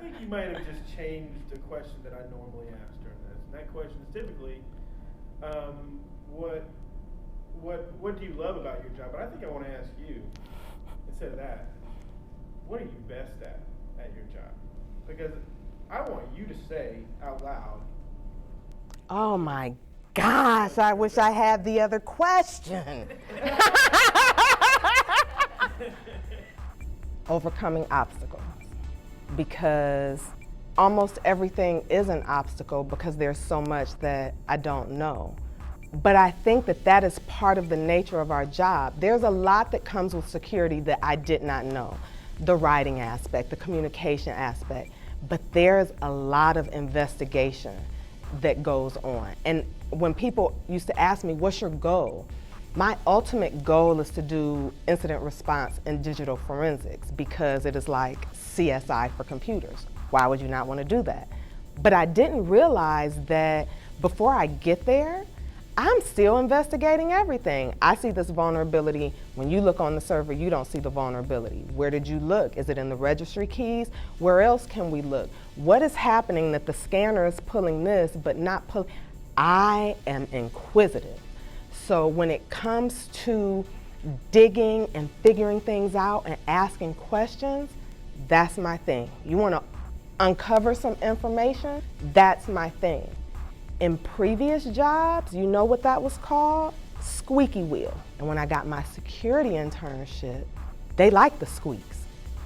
think you might have just changed the question that I normally ask during this. And that question is typically, what what do you love about your job? But I think I want to ask you, instead of that, what are you best at your job? Because I want you to say out loud. Oh my gosh, I wish I had the other question. Overcoming obstacles, because almost everything is an obstacle because there's so much that I don't know. But I think that that is part of the nature of our job. There's a lot that comes with security that I did not know. The writing aspect, the communication aspect, but there's a lot of investigation that goes on. And when people used to ask me, what's your goal? My ultimate goal is to do incident response in digital forensics because it is like CSI for computers. Why would you not want to do that? But I didn't realize that before I get there, I'm still investigating everything. I see this vulnerability. When you look on the server, you don't see the vulnerability. Where did you look? Is it in the registry keys? Where else can we look? What is happening that the scanner is pulling this but not pulling? I am inquisitive. So when it comes to digging and figuring things out and asking questions, that's my thing. You want to uncover some information? That's my thing. In previous jobs, you know what that was called? Squeaky wheel. And when I got my security internship, they like the squeaks.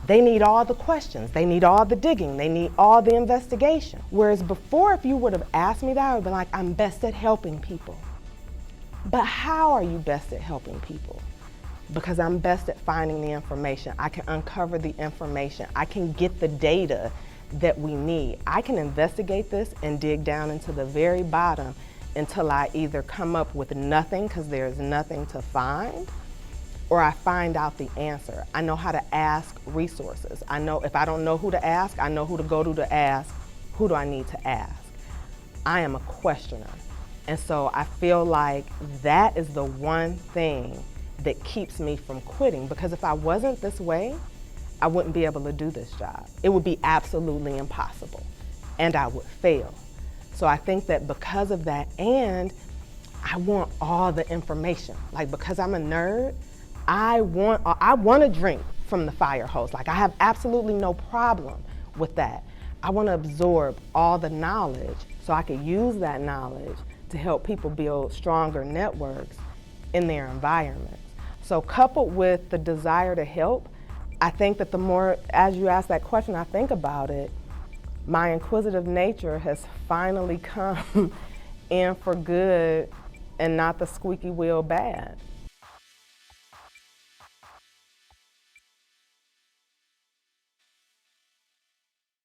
They need all the questions, they need all the digging, they need all the investigation. Whereas before, if you would have asked me that, I would have been like, I'm best at helping people. But how are you best at helping people? Because I'm best at finding the information. I can uncover the information. I can get the data that we need. I can investigate this and dig down into the very bottom until I either come up with nothing because there's nothing to find, or I find out the answer. I know how to ask resources. I know if I don't know who to ask, I know who to go to ask, who do I need to ask? I am a questioner. And so I feel like that is the one thing that keeps me from quitting, because if I wasn't this way, I wouldn't be able to do this job. It would be absolutely impossible, and I would fail. So I think that because of that, and I want all the information. Like, because I'm a nerd, I want to drink from the fire hose. Like, I have absolutely no problem with that. I want to absorb all the knowledge so I can use that knowledge to help people build stronger networks in their environments. So coupled with the desire to help, I think that the more, as you ask that question, I think about it, my inquisitive nature has finally come in for good and not the squeaky wheel bad.